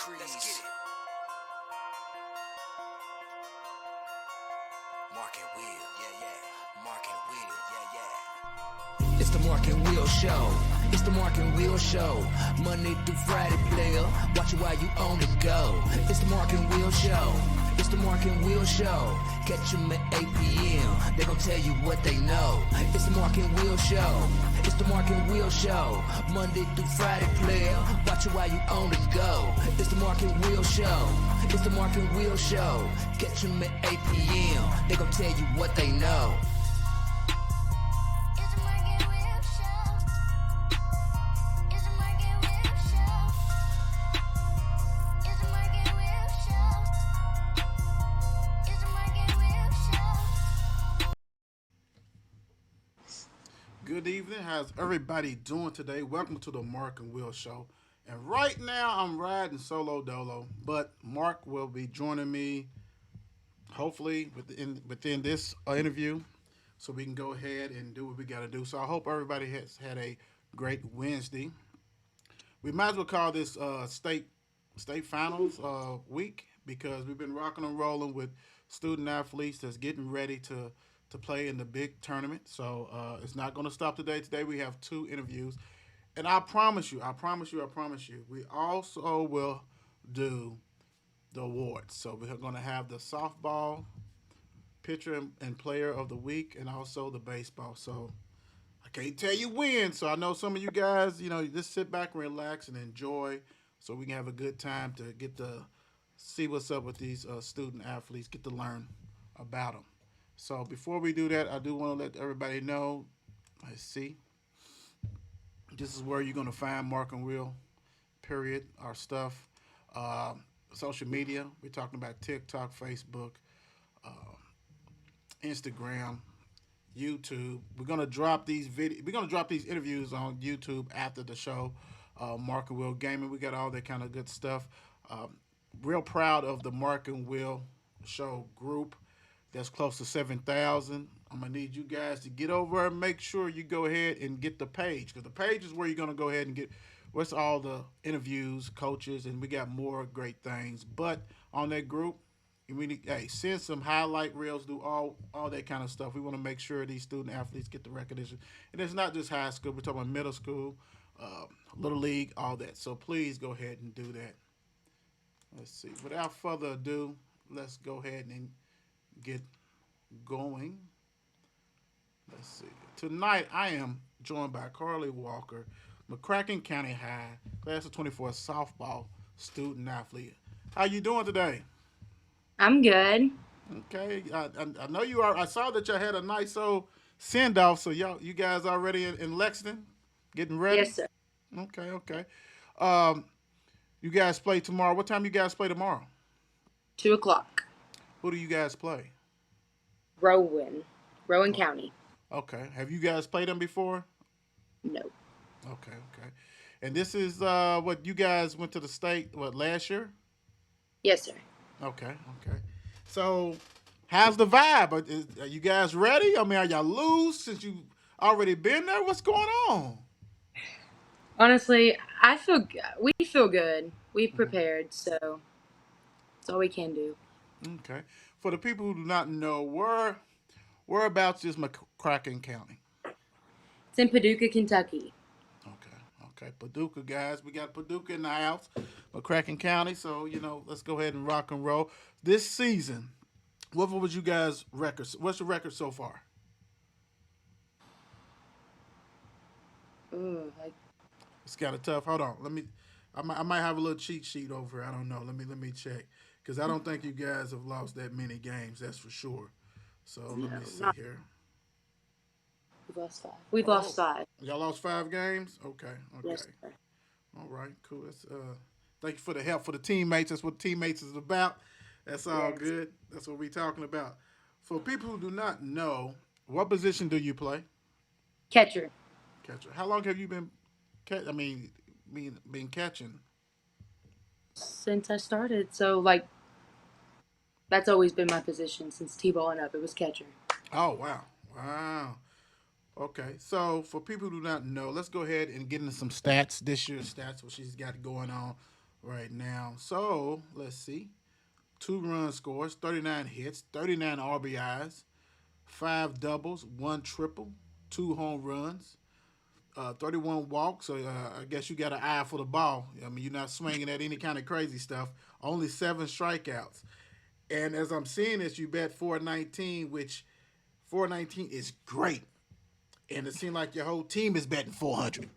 trees. Let's get it. Mark and Will, yeah. Mark and Will, yeah. It's the Mark and Will Show. It's the Mark and Will Show. Monday through Friday, player. Watch it while you on the go. It's the Mark and Will Show. It's the Mark and Will Show. Catch them at 8 p.m. They gon' tell you what they know. It's the Mark and Will Show. It's the Mark and Will Show. Monday through Friday, player. Watch it while you on the go. It's the Mark and Will Show. It's the Mark and Will Show. Catch them at 8 p.m. They gon' tell you what they know. Good evening. How's everybody doing today? Welcome to the Mark and Will Show. And right now I'm riding solo dolo, but Mark will be joining me hopefully within this interview so we can go ahead and do what we got to do. So I hope everybody has had a great Wednesday. We might as well call this state finals week because we've been rocking and rolling with student athletes that's getting ready to play in the big tournament. So it's not going to stop today. Today we have two interviews. And I promise you, we also will do the awards. So we're going to have the softball pitcher and player of the week and also the baseball. So I can't tell you when. So I know some of you guys, just sit back and relax and enjoy so we can have a good time to get to see what's up with these student athletes, get to learn about them. So before we do that, I do want to let everybody know, let's see, this is where you're going to find Mark and Will, period, our stuff. Social media, we're talking about TikTok, Facebook, Instagram, YouTube. We're going to drop these interviews on YouTube after the show. Mark and Will Gaming, we got all that kind of good stuff. Real proud of the Mark and Will Show group. That's close to 7,000. I'm going to need you guys to get over and make sure you go ahead and get the page. Because the page is where you're going to go ahead and get what's all the interviews, coaches, and we got more great things. But on that group, we need, send some highlight reels, do all that kind of stuff. We want to make sure these student athletes get the recognition. And it's not just high school. We're talking about middle school, little league, all that. So please go ahead and do that. Let's see. Without further ado, let's go ahead and get going. Let's see. Tonight I am joined by Karleigh Walker, McCracken County High, class of 24 softball student athlete. How you doing today? I'm good. Okay. I know you are. I saw that y'all had a nice old send off. So you guys already in Lexington, getting ready. Yes, sir. Okay. Um, you guys play tomorrow. What time you guys play tomorrow? 2:00. Who do you guys play? Rowan County. Okay. Have you guys played them before? No. Okay. And this is what you guys went to the state, last year? Yes, sir. Okay. So, how's the vibe? Are you guys ready? I mean, are y'all loose since you already been there? What's going on? Honestly, we feel good. We've prepared, so that's all we can do. Okay. For the people who do not know, whereabouts is McCracken County? It's in Paducah, Kentucky. Okay. Paducah, guys. We got Paducah in the house, McCracken County. So, let's go ahead and rock and roll. This season, what was you guys' records? What's your record so far? Ooh, It's kind of tough. Hold on. I might have a little cheat sheet over here. I don't know. Let me check. Because I don't think you guys have lost that many games. That's for sure. So let me see here. We've lost 5. We've lost 5. Y'all lost 5 games? Okay. Yes, sir. All right, cool. Thank you for the help for the teammates. That's what teammates is about. That's all good. That's what we're talking about. For people who do not know, what position do you play? Catcher. How long have you been been catching? Since I started. So, that's always been my position since T-ball and up. It was catcher. Oh, wow. Okay, so for people who do not know, let's go ahead and get into some stats, this year's stats, what she's got going on. right now. So let's see. 2 run scores, 39 hits, 39 RBIs, 5 doubles, 1 triple, 2 home runs, 31 walks. So I guess you got an eye for the ball. I mean, you're not swinging at any kind of crazy stuff. Only 7 strikeouts. And as I'm seeing this, you bet 419, which 419 is great. And it seemed like your whole team is betting 400.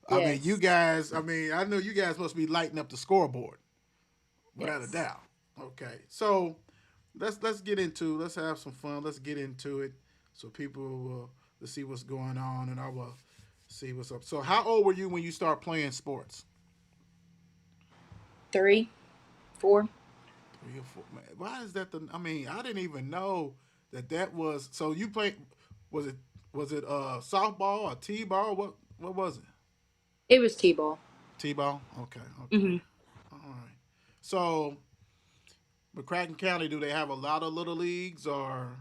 I mean, you Yes. guys, I mean, I know you guys must be lighting up the scoreboard without a Yes. doubt. Okay. So let's get into, let's have some fun. Let's get into it so people will to see what's going on and I will see what's up. So how old were you when you start playing sports? 3, 4. 3 or 4. Man, why is that the? I mean, I didn't even know that was. So you played? Was it softball or t-ball? What was it? It was T-ball. T-ball. Okay. Okay. Hmm. All right. So McCracken County, do they have a lot of little leagues or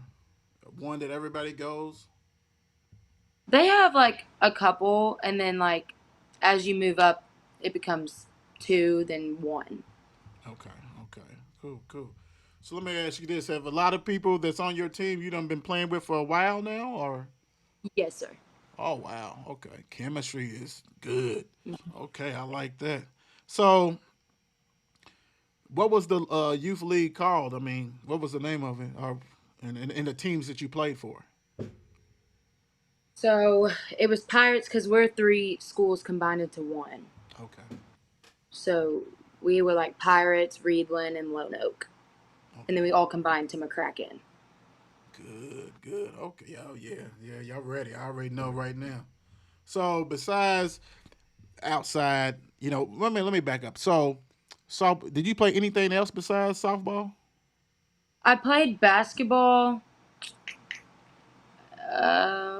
one that everybody goes? They have like a couple, and then like as you move up, it becomes 2, then 1. Okay. Okay. Cool. Cool. So let me ask you this: have a lot of people that's on your team you done been playing with for a while now, or? Yes, sir. Oh wow. Okay. Chemistry is good. Okay, I like that. So, what was the youth league called? I mean, what was the name of it? Or and the teams that you played for? So it was Pirates because we're 3 schools combined into one. Okay. So we were like Pirates, Reedland, and Lone Oak, and then Okay. we all combined to McCracken. Good. Good. Okay. Oh yeah. Yeah. Y'all ready? I already know right now. So besides outside, let me back up. So did you play anything else besides softball? I played basketball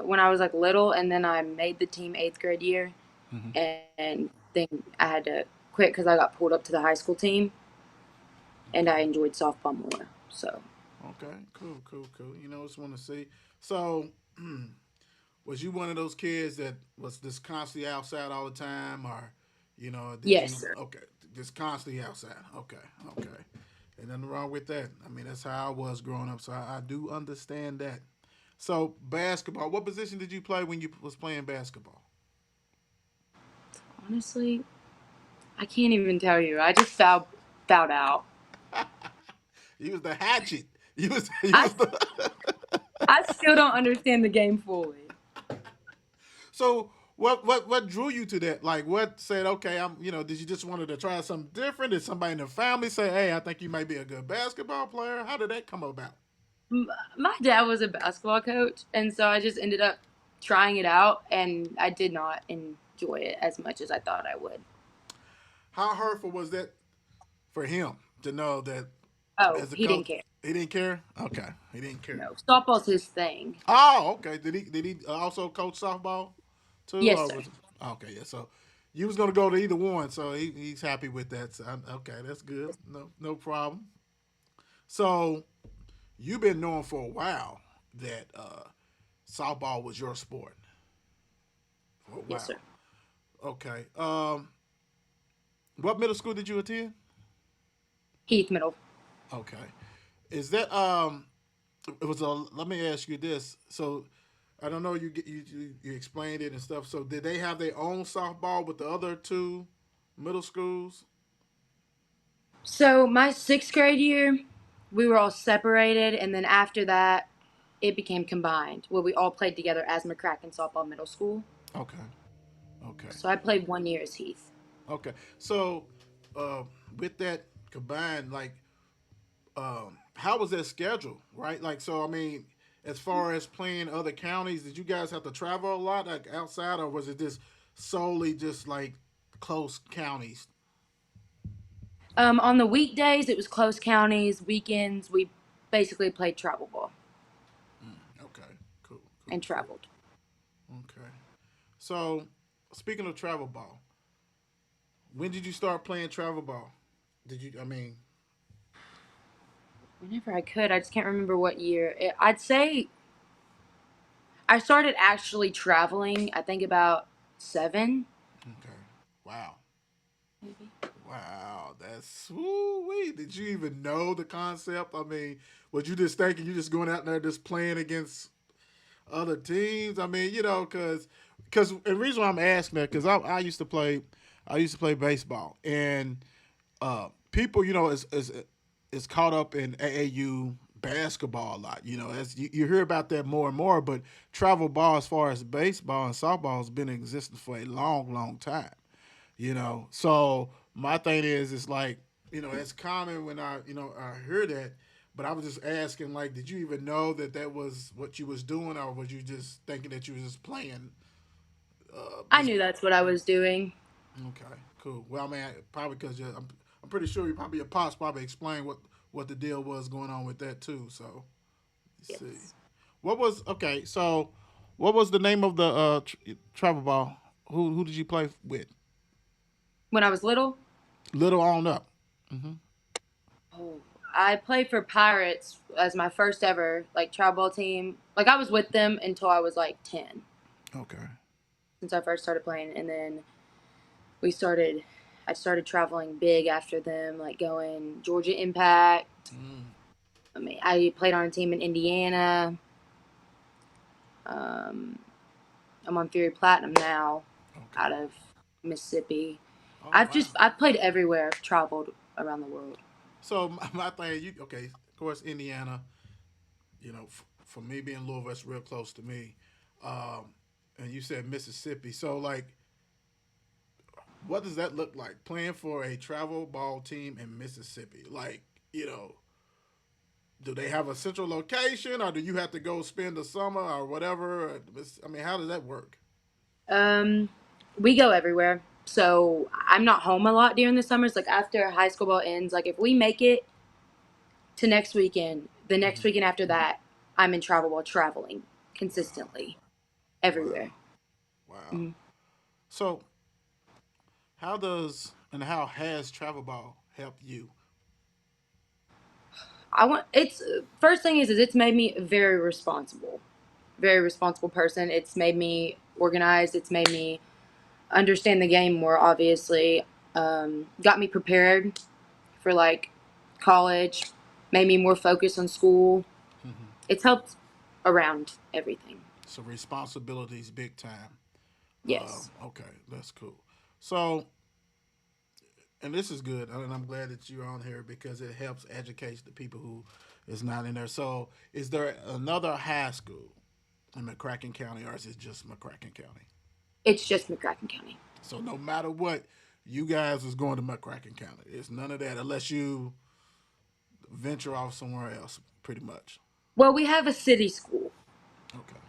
when I was like little, and then I made the team 8th grade year, Hmm. and then I had to quit because I got pulled up to the high school team, and I Okay. enjoyed softball more. So Okay. Cool. Cool. Cool. Just want to see. So. Was you one of those kids that was just constantly outside all the time, or did yes, you sir. okay just constantly outside? Okay, okay, and nothing wrong with that. I mean, that's how I was growing up, so I do understand that. So basketball, what position did you play when you was playing basketball? Honestly, I can't even tell you. I just fouled out. You was the hatchet. You was you I was the. I still don't understand the game fully. So what drew you to that? Like what said, okay, did you just wanted to try something different? Did somebody in the family say, hey, I think you might be a good basketball player? How did that come about? M- My dad was a basketball coach, and so I just ended up trying it out, and I did not enjoy it as much as I thought I would. How hurtful was that for him to know that Oh, as a he didn't coach care. he didn't care? Okay, he didn't care. No, softball's his thing. Oh, okay. Did he also coach softball too, Yes, or sir. was okay? Yeah. So you was gonna go to either one, so he's happy with that. So okay, that's good. No problem. So you've been knowing for a while that softball was your sport for a Yes, sir. while. Okay. What middle school did you attend? Heath Middle. Okay. Is that it was a let me ask you this. So I don't know you explained it and stuff. So did they have their own softball with the other two middle schools? So my 6th grade year, we were all separated, and then after that, it became combined, where we all played together as McCracken Softball Middle School. Okay. Okay. So I played 1 year as Heath. Okay. So uh, with that combined, like how was that schedule? Right? Like so I mean, as far as playing other counties, did you guys have to travel a lot like outside or was it just solely just like close counties? On the weekdays, it was close counties. Weekends, we basically played travel ball Okay. Cool. Cool. and Cool. traveled. Okay. So, speaking of travel ball, when did you start playing travel ball? Did you? I mean, Whenever I could, I just can't remember what year. I'd say I started actually traveling, I think about 7, okay. Wow. maybe. Wow. Woo-wee. Did you even know the concept? I mean, was you just thinking you just going out there just playing against other teams? I mean, because the reason why I'm asking that because I used to play baseball, and people, is caught up in AAU basketball a lot. As you hear about that more and more, but travel ball as far as baseball and softball has been in existence for a long, long time. So my thing is, it's like, it's common when I hear that, but I was just asking, like, did you even know that that was what you was doing, or was you just thinking that you was just playing? I Just knew that's what I was doing. Okay, cool. Well, I mean, probably because I'm pretty sure your pops probably explained what the deal was going on with that too. So let's see, Yes. what was okay? So what was the name of the travel ball? Who did you play with? When I was little, Little on up. oh, I played for Pirates as my first ever like travel ball team. Like I was with them until I was like 10, Okay. since I first started playing, and then we started. I started traveling big after them, like going Georgia Impact. Mm, I mean, I played on a team in Indiana. Um, I'm on Fury Platinum now, okay. out of Mississippi. Oh wow. I've played everywhere. I've traveled around the world. So my thing, you okay? Of course, Indiana. For me being Louisville, that's real close to me. Um, and you said Mississippi. So like, what does that look like playing for a travel ball team in Mississippi? Like, do they have a central location, or do you have to go spend the summer or whatever? I mean, how does that work? Um, we go everywhere. So I'm not home a lot during the summers. Like after high school ball ends, like if we make it to next weekend, the next Hmm. weekend after that, I'm in travel ball traveling Wow, consistently wow, everywhere. wow. Mhm. So, how has travel ball helped you? I want it's first thing is it's made me very responsible person. It's made me organized. It's made me understand the game more. Obviously, got me prepared for like college. Made me more focused on school. Hmm. It's helped around everything. So responsibilities, big time. Yes. Okay, that's cool. So, and this is good, and I'm glad that you're on here because it helps educate the people who is not in there. So, is there another high school in McCracken County, or is it just McCracken County? It's just McCracken County. So, no matter what, you guys is going to McCracken County. It's none of that unless you venture off somewhere else, pretty much. Well, we have a city school. Okay,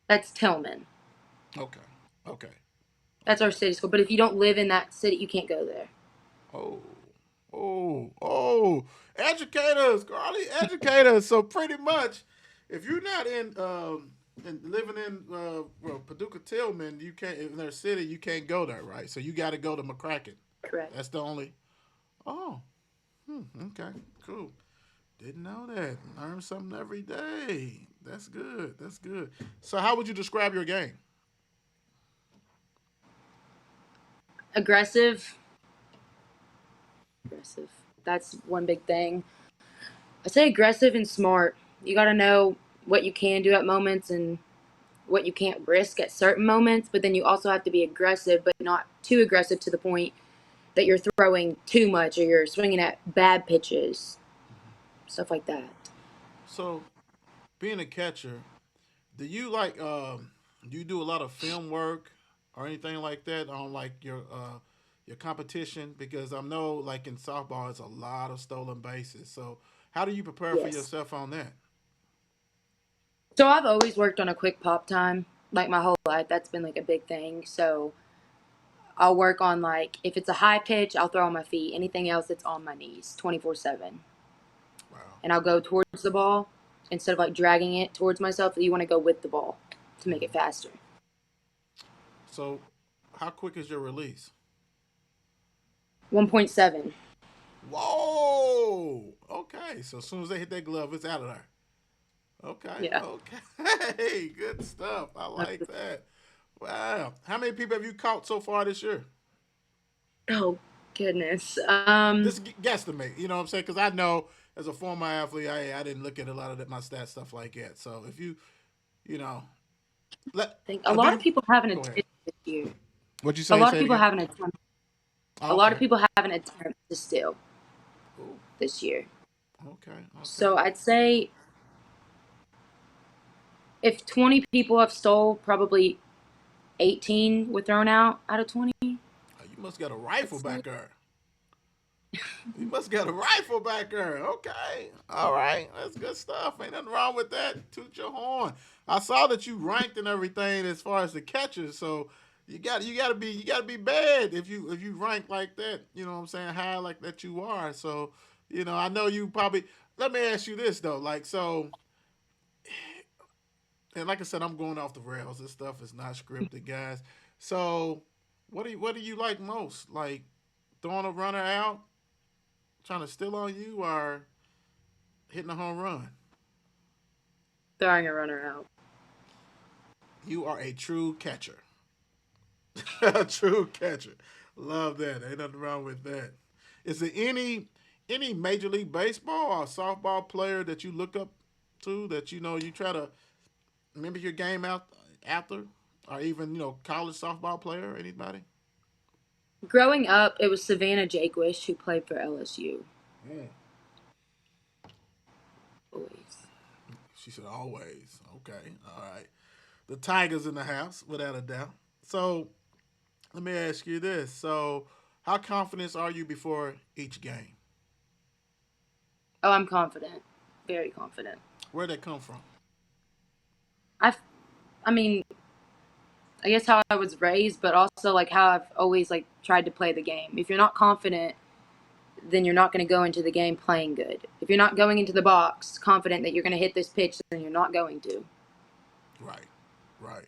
That's Tillman. okay, okay, That's our okay. city school. But if you don't live in that city, you can't go there. Oh, educators, Karleigh, educators. So pretty much, if you're not in living in Paducah Tillman, you can't in their city. You can't go there, right? So you got to go to McCracken. Correct. That's the only. Oh, okay, cool. Didn't know that. Learn something every day. That's good. That's good. So how would you describe your game? Aggressive. Aggressive. That's one big thing. I say aggressive and smart. You got to know what you can do at moments and what you can't risk at certain moments, but then you also have to be aggressive, but not too aggressive to the point that you're throwing too much or you're swinging at bad pitches, stuff like that. So being a catcher, do you like do you do a lot of film work or anything like that on like your competition? Because I know like in softball it's a lot of stolen bases. So how do you prepare for Yes. yourself on that? So I've always worked on a quick pop time, like my whole life. That's been like a big thing. So I'll work on like if it's a high pitch, I'll throw on my feet. Anything else, it's on my knees, 24/7. Wow. And I'll go towards the ball instead of like dragging it towards myself. You want to go with the ball to make it Hmm. faster. So how quick is your release? 1.7. Whoa. Okay. So as soon as they hit that glove, it's out of there. Okay. Yeah. Okay. Good stuff. I like that. Wow. How many people have you caught so far this year? Oh Goodness. Just guesstimate. You know what I'm saying? Because I know as a former athlete, I didn't look at a lot of my stats stuff like that. So if you know, let I think a do lot of you people haven't go ahead? attempted this year. What'd you A say? lot of Say it people again. haven't attempted. Oh, A lot of okay. people haven't attempted to steal Ooh, this year. okay. Okay. So I'd say if 20 people have stole, probably 18 were thrown out of 20. Oh, you must got a I'd rifle say. back there. You must got a rifle back there. Okay. All right. That's good stuff. Ain't nothing wrong with that. Toot your horn. I saw that you ranked and everything as far as the catchers. So you gotta be bad if you rank like that, you know what I'm saying, high like that you are. So, I know you probably let me ask you this though. Like so and like I said, I'm going off the rails. This stuff is not scripted, guys. So what do you like most? Like throwing a runner out, trying to steal on you, or hitting a home run? Throwing a runner out. You are a true catcher. A true catcher. Love that. Ain't nothing wrong with that. Is there any Major League Baseball or softball player that you look up to that you try to remember your game out after, or even college softball player? Anybody? Growing up, it was Savannah Jakewish who played for LSU. Mm. Always. She said always. Okay. All right. The Tigers in the house, without a doubt. So let me ask you this. So how confident are you before each game? Oh, I'm confident. Very confident. Where'd that come from? I, I mean, I guess how I was raised, but also like how I've always like tried to play the game. If you're not confident, then you're not going to go into the game playing good. If you're not going into the box confident that you're going to hit this pitch, then you're not going to. Right. Right.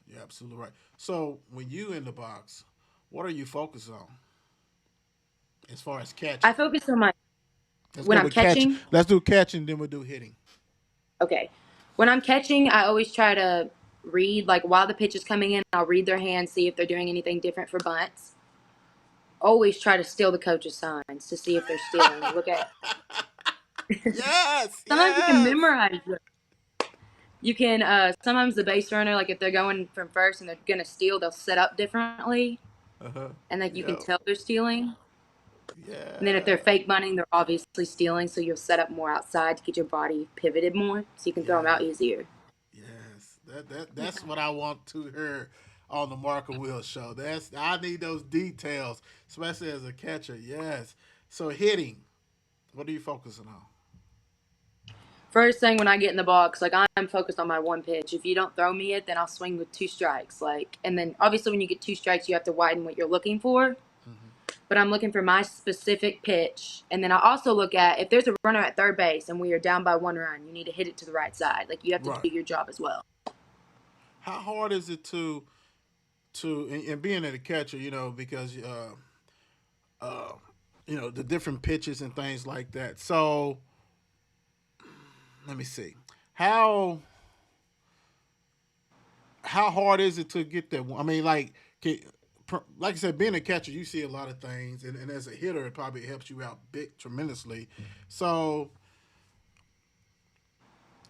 You're absolutely right. So when you in the box, what are you focused on as far as I catching? focus on my Let's when go I'm with catch. catching. Let's do catching, then we'll do hitting. Okay, when I'm catching, I always try to read like while the pitch is coming in. I'll read their hands, see if they're doing anything different for bunts. Always try to steal the coach's signs to see if they're stealing. Look at Yes, sometimes you can yes. memorize them. You can sometimes the base runner, like if they're going from first and they're gonna steal, they'll set up differently, Uh-huh. and like you can Yep. tell they're stealing. And then if they're Yeah. fake bunting, they're obviously stealing, so you'll set up more outside to get your body pivoted more, so you can throw them out Yes. easier. Yes. That's Yeah. what I want to hear on the Mark and Will show. I need those details, especially as a catcher. Yes. So hitting, what are you focusing on? First thing when I get in the box, like I'm focused on my one pitch. If you don't throw me it, then I'll swing with two strikes. Like, and then obviously when you get two strikes, you have to widen what you're looking for. Hmm. But I'm looking for my specific pitch, and then I also look at if there's a runner at third base and we are down by one run, you need to hit it to the right side. Like you have to Right. do your job as well. How hard is it and being a catcher, because uh, the different pitches and things like that. So let me see. How how hard is it to get that one? I mean, like I said, being a catcher, you see a lot of things, and as a hitter, it probably helps you out big tremendously. So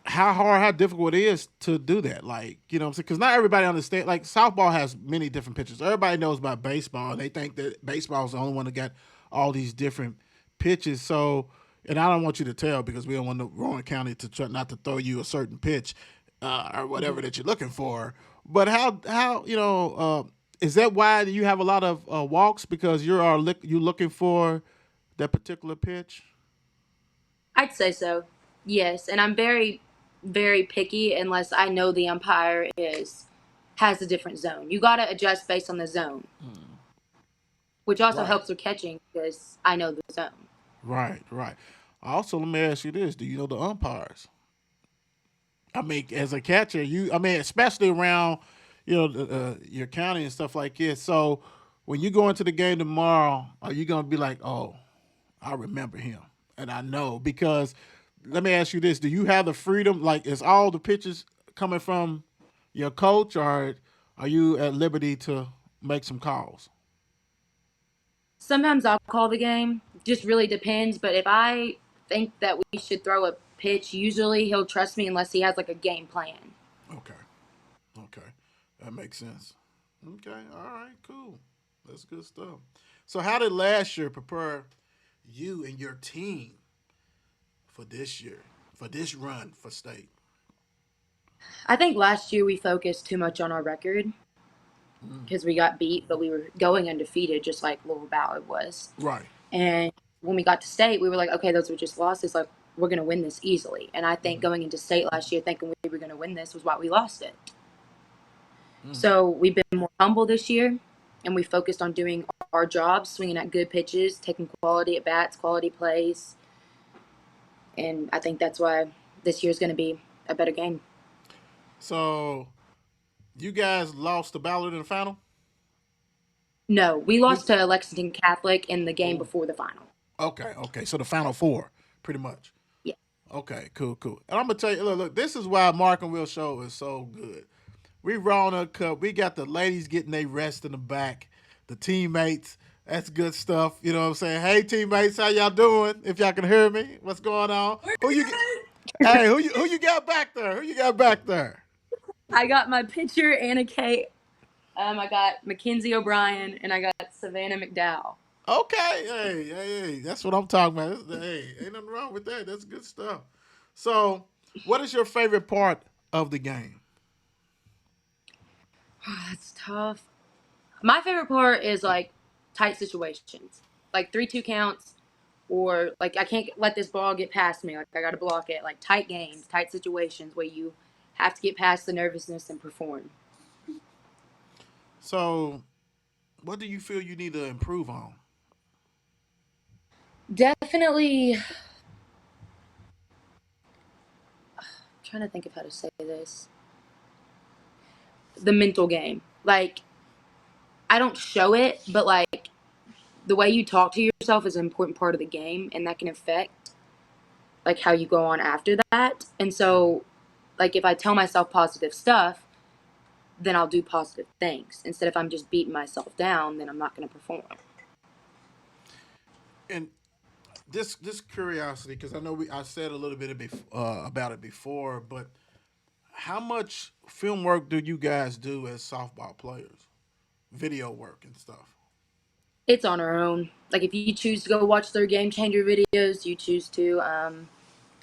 how difficult it is to do that, like what I'm saying, because not everybody understand. Like softball has many different pitches. Everybody knows about baseball, and they think that baseball is the only one that got all these different pitches. So, and I don't want you to tell because we don't want the Rowan County to try not to throw you a certain pitch or whatever that you're looking for. But how is that why you have a lot of walks because you looking for that particular pitch? I'd say so. Yes, and I'm very, very picky unless I know the umpire is has a different zone. You got to adjust based on the zone, which also Right. helps with catching because I know the zone. Right, right. Also, let me ask you this: do you know the umpires? I mean, as a catcher, especially around, your county and stuff like this. So, when you go into the game tomorrow, are you gonna be like, "Oh, I remember him," and I know because let me ask you this: do you have the freedom? Like, is all the pitches coming from your coach, or are you at liberty to make some calls? Sometimes I'll call the game. Just really depends. But if I think that we should throw a pitch, usually he'll trust me unless he has like a game plan. Okay. Okay. That makes sense. Okay. All right. Cool. That's good stuff. So, how did last year prepare you and your team for this year, for this run for state? I think last year we focused too much on our record Mm. because we got beat, but we were going undefeated, just like Louisville Ballard was. Right. And when we got to state, we were like, okay, those were just losses. Like, we're going to win this easily. And I think Mm-hmm. going into state last year, thinking we were going to win this was why we lost it. Mm. So we've been more humble this year, and we focused on doing our jobs, swinging at good pitches, taking quality at bats, quality plays. And I think that's why this year's going to be a better game. So, you guys lost the Ballard in the final? No, we We, lost to Lexington Catholic in the game oh, before the final. okay. Okay. So, the final four, pretty much. Yeah. Okay. Cool. Cool. And I'm going to tell you, look, this is why Mark and Will Show is so good. We rolling a cup. We got the ladies getting their rest in the back. The teammates. That's good stuff. You know what I'm saying? Hey teammates, how y'all doing? If y'all can hear me, what's going on? Who you? Hey, who you got back there? Who you got back there? I got my pitcher, Anna Kate. I got Mackenzie O'Brien, and I got Savannah McDowell. Okay, hey, that's what I'm talking about. Hey, ain't nothing wrong with that. That's good stuff. So, what is your favorite part of the game? That's tough. My favorite part is like tight situations, like 3-2 counts, or like I can't let this ball get past me. Like I got to block it. Like tight games, tight situations where you have to get past the nervousness and perform. So, what do you feel you need to improve on? Definitely. I'm trying to think of how to say this. The mental game. Like I don't show it, but like the way you talk to yourself is an important part of the game, and that can affect like how you go on after that. And so, like if I tell myself positive stuff, then I'll do positive things. Instead, if I'm just beating myself down, then I'm not going to perform. And this curiosity, because I know I said a little bit about it before, but how much film work do you guys do as softball players? Video work and stuff. It's on our own. Like if you choose to go watch their game changer videos, you choose to.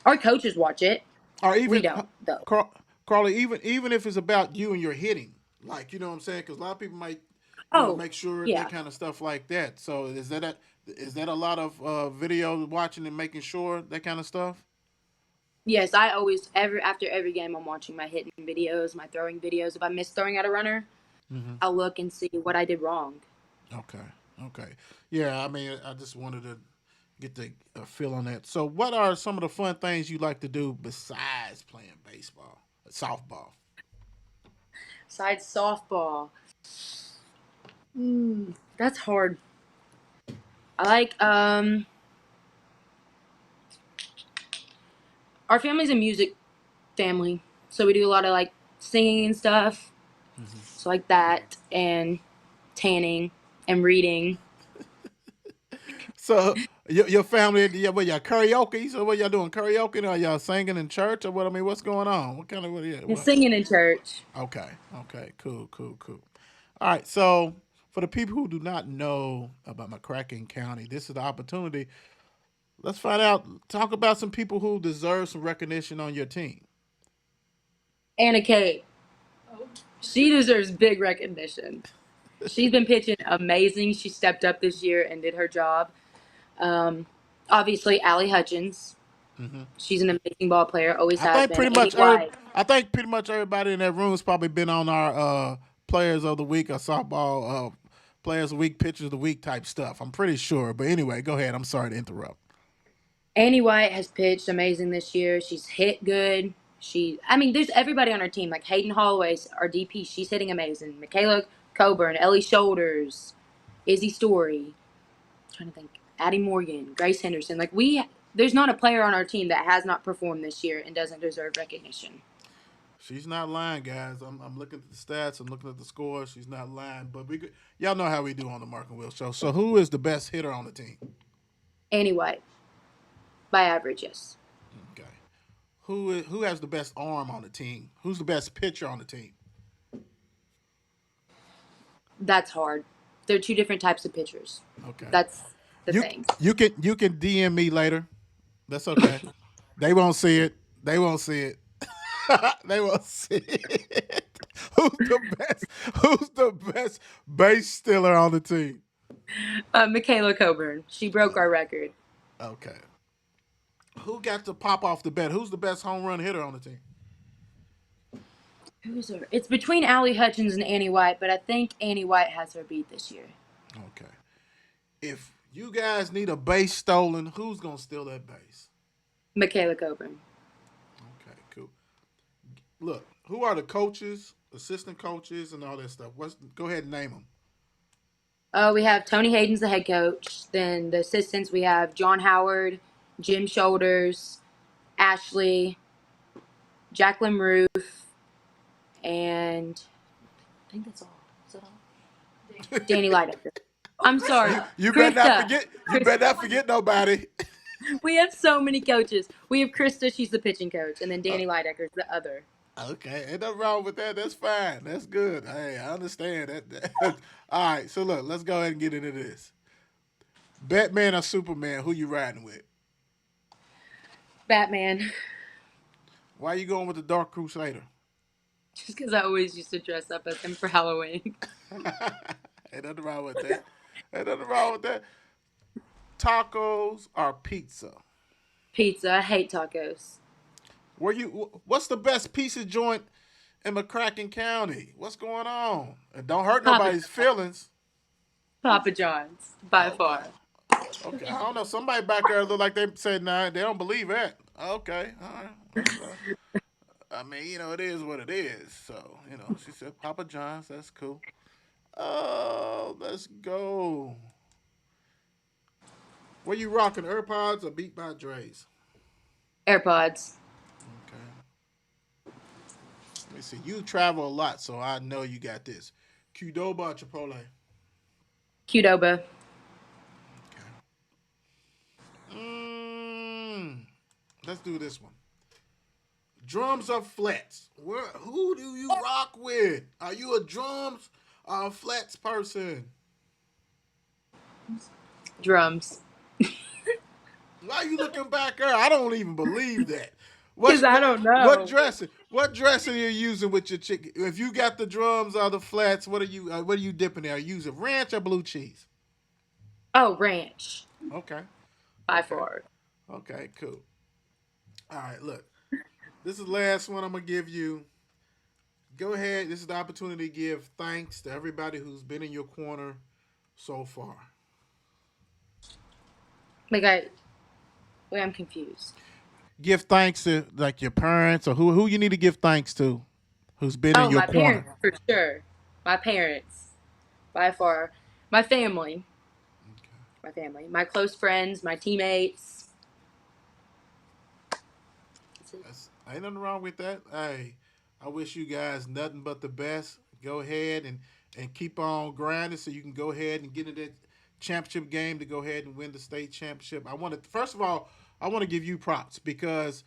Our coaches watch it. Or We even don't though. Karleigh, even if it's about you and your hitting, like you know what I'm saying, because a lot of people might, Oh, make sure that yeah. kind of stuff like that. So is that a lot of video watching and making sure that kind of stuff? Yes, I always after every game I'm watching my hitting videos, my throwing videos. If I miss throwing at a runner, Hmm. I'll look and see what I did wrong. Okay, okay, yeah. I mean, I just wanted to get the feel on that. So, what are some of the fun things you like to do besides playing baseball, softball? Besides softball, that's hard. I like our family's a music family, so we do a lot of like singing and stuff. Hmm. So like that and tanning and reading. So, your family, yeah, what y'all karaoke? So, what y'all doing karaoke? Or y'all singing in church, or what? I mean, what's going on? What kind of what? Yeah, And what? singing in church. Okay, okay, cool, cool, cool. All right, so for the people who do not know about McCracken County, this is the opportunity. Let's find out. Talk about some people who deserve some recognition on your team. Anna Kate, she deserves big recognition. She's been pitching amazing. She stepped up this year and did her job. Um, Obviously, Allie Hutchins. Hmm. She's an amazing ball player, always I has think been. pretty Annie much White. I think pretty much everybody in that room has probably been on our players of the week or softball players of the week, pitchers of the week type stuff. I'm pretty sure. But anyway, go ahead. I'm sorry to interrupt. Annie White has pitched amazing this year. She's hit good. I mean, there's everybody on our team. Like Hayden Holloway's our DP. She's hitting amazing. Michaela Coburn, Ellie Shoulders, Izzy Story. I'm trying to think. Addie Morgan, Grace Henderson. There's not a player on our team that has not performed this year and doesn't deserve recognition. She's not lying, guys. I'm looking at the stats. I'm looking at the scores. She's not lying. But y'all know how we do on the Mark and Will show. So who is the best hitter on the team? Annie White, by average, yes. Okay. Who has the best arm on the team? Who's the best pitcher on the team? That's hard. They're two different types of pitchers. Okay. That's the You thing. you can DM me later. That's okay. They won't see it. They won't see it. They won't see it. Who's the best base stealer on the team? Michaela Coburn. She broke our record. Okay. Who got to pop off the bat? Who's the best home run hitter on the team? Who's her? It's between Allie Hutchins and Annie White, but I think Annie White has her beat this year. Okay. If you guys need a base stolen, who's gonna steal that base? Michaela Coburn. Okay, cool. Look, who are the coaches, assistant coaches, and all that stuff? Go ahead and name them. We have Tony Hayden's the head coach. Then the assistants, we have John Howard, Jim Shoulders, Ashley, Jacqueline Roof, and I think that's all. Is that all? Danny Lightucker. I'm sorry. You better not Krista. forget. You better not forget nobody. We have so many coaches. We have Krista, she's the pitching coach, and then Danny Lightucker's the other. Okay, ain't nothing wrong with that. That's fine. That's good. Hey, I understand that. All right, so look, let's go ahead and get into this. Batman or Superman? Who you riding with? Batman. Why you going with the Dark Crusader? Just because I always used to dress up as him for Halloween. Ain't nothing wrong with that. Ain't nothing wrong with that. Tacos or pizza? Pizza. I hate tacos. What's the best pizza joint in McCracken County? What's going on? And don't hurt Papa, nobody's feelings. Papa John's, by Okay. far. Okay. I don't know. Somebody back there look like they said nah, they don't believe that. Okay. All right. I mean, it is what it is. So, she said Papa John's, that's cool. Oh, let's go. Were you rocking AirPods or Beat by Dre's? AirPods. Okay. Let me see. You travel a lot, so I know you got this. Qdoba or Chipotle? Qdoba. Okay. Let's do this one. Drums or flats? Who do you rock with? Are you a drums or a flats person? Drums. Why are you looking back there? I don't even believe that. Because I don't know. What dressing are you using with your chicken? If you got the drums or the flats, what are you dipping in? Are you using ranch or blue cheese? Oh, ranch. Okay. By far. Okay, cool. All right, look. This is the last one I'm going to give you. Go ahead. This is the opportunity to give thanks to everybody who's been in your corner so far. Wait, I'm confused. Give thanks to like your parents or who you need to give thanks to who's been in your my corner. parents, for sure. My parents, by far. My family. Okay. My family. My close friends, my teammates. Ain't nothing wrong with that. Hey, I wish you guys nothing but the best. Go ahead and keep on grinding so you can go ahead and get into that championship game to go ahead and win the state championship. First of all, I want to give you props because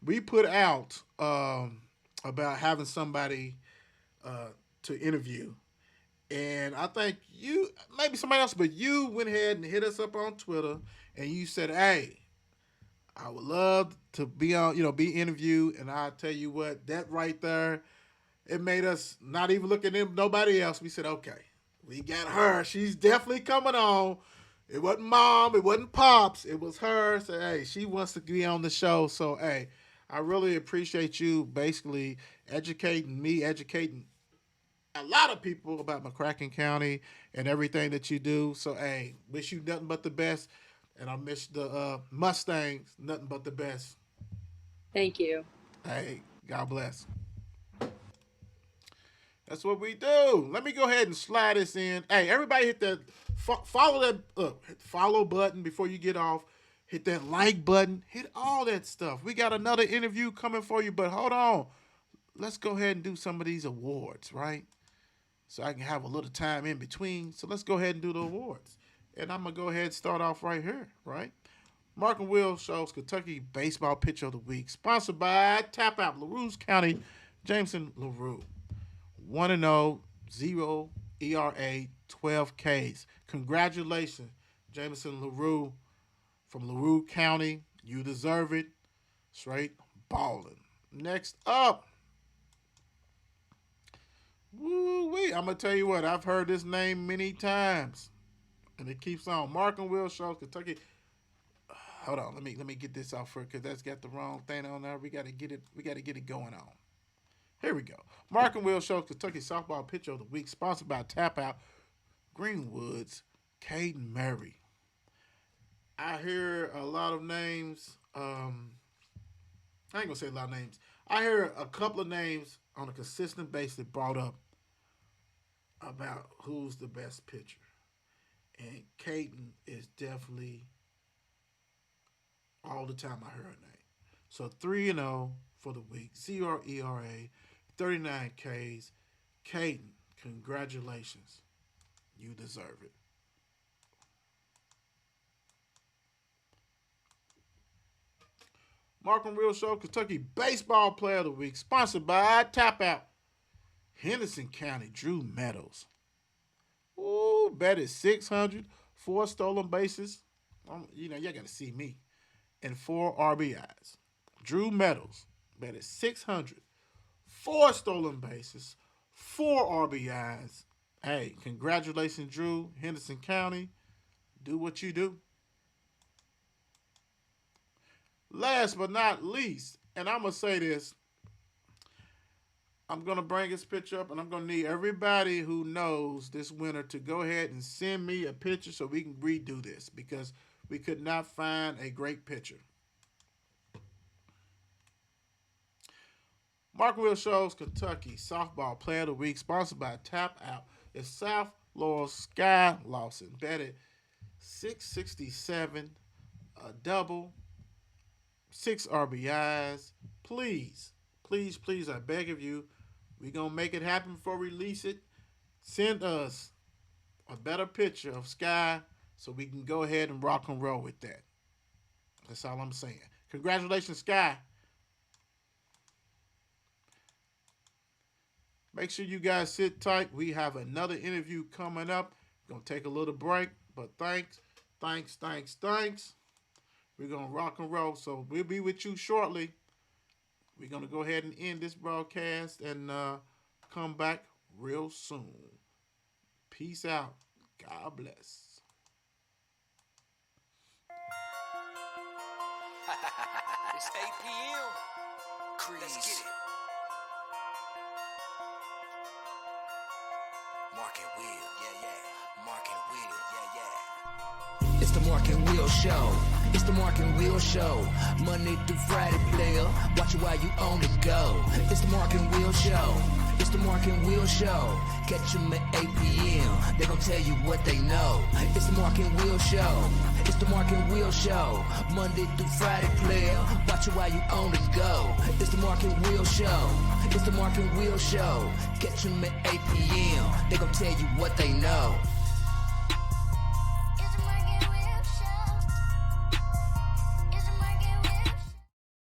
we put out about having somebody to interview. And I think you, maybe somebody else, but you went ahead and hit us up on Twitter and you said, hey, I would love to be on, be interviewed. And I tell you what, that right there, it made us not even look at nobody else. We said, okay, we got her. She's definitely coming on. It wasn't mom. It wasn't pops. It was her. So, hey, she wants to be on the show. So, hey, I really appreciate you basically educating me, educating a lot of people about McCracken County and everything that you do. So, hey, wish you nothing but the best. And I miss the Mustangs, nothing but the best. Thank you. Hey, God bless. That's what we do. Let me go ahead and slide this in. Hey, everybody hit that follow follow button before you get off. Hit that like button. Hit all that stuff. We got another interview coming for you, but hold on. let's go ahead and do some of these awards, right? So I can have a little time in between. So let's go ahead and do the awards. And I'm going to go ahead and start off right here, right? Mark and Will shows Kentucky Baseball Pitcher of the Week, sponsored by Tap Out, LaRue County, Jameson LaRue. 1-0, 0 ERA, 12 Ks. Congratulations, Jameson LaRue from LaRue County. You deserve it. Straight balling. Next up. Woo-wee. I'm going to tell you what, I've heard this name many times. And it keeps on. Mark and Will shows Kentucky. Hold on, let me get this out first because that's got the wrong thing on there. We gotta get it going on. Here we go. Mark and Will shows Kentucky Softball Pitcher of the Week, sponsored by Tap Out Greenwoods, Caden Murray. I hear a lot of names. I ain't gonna say a lot of names. I hear a couple of names on a consistent basis brought up about who's the best pitcher. And Caden is definitely all the time I hear her name. So 3-0 for the week, 0 ERA, 39 Ks. Caden, congratulations. You deserve it. Mark and Real Show, Kentucky Baseball Player of the Week, sponsored by Tap Out, Henderson County, Drew Meadows. Ooh, batted 600, 4 stolen bases. Y'all got to see me. And 4 RBIs. Drew Meadows batted 600, 4 stolen bases, 4 RBIs. Hey, congratulations, Drew. Henderson County, do what you do. Last but not least, and I'm going to say this, I'm going to bring this picture up, and I'm going to need everybody who knows this winner to go ahead and send me a picture so we can redo this because we could not find a great picture. Mark Will shows Kentucky Softball Player of the Week, sponsored by Tap Out, is South Laurel Sky Lawson. Batted 667, a double, 6 RBIs. Please, please, please, I beg of you, we're going to make it happen before we release it. Send us a better picture of Sky so we can go ahead and rock and roll with that. That's all I'm saying. Congratulations, Sky. Make sure you guys sit tight. We have another interview coming up. We're going to take a little break, but thanks. We're going to rock and roll, so we'll be with you shortly. We're going to go ahead and end this broadcast and come back real soon. Peace out. God bless. It's 8 p.m. Crease. Let's get it. Mark and Will, yeah. Mark and Will, yeah. It's the Mark and Will Show. It's the Mark and Will Show. Monday through Friday, player. Watch it while you on the go. It's the Mark and Will Show. It's the Mark and Will Show. Catch them at 8 p.m. They gon' tell you what they know. It's the Mark and Will Show. It's the Mark and Will Show. Monday through Friday, player. Watch it while you on the go. It's the Mark and Will Show. It's the Mark and Will Show. Catch them at 8 p.m. They gon' tell you what they know.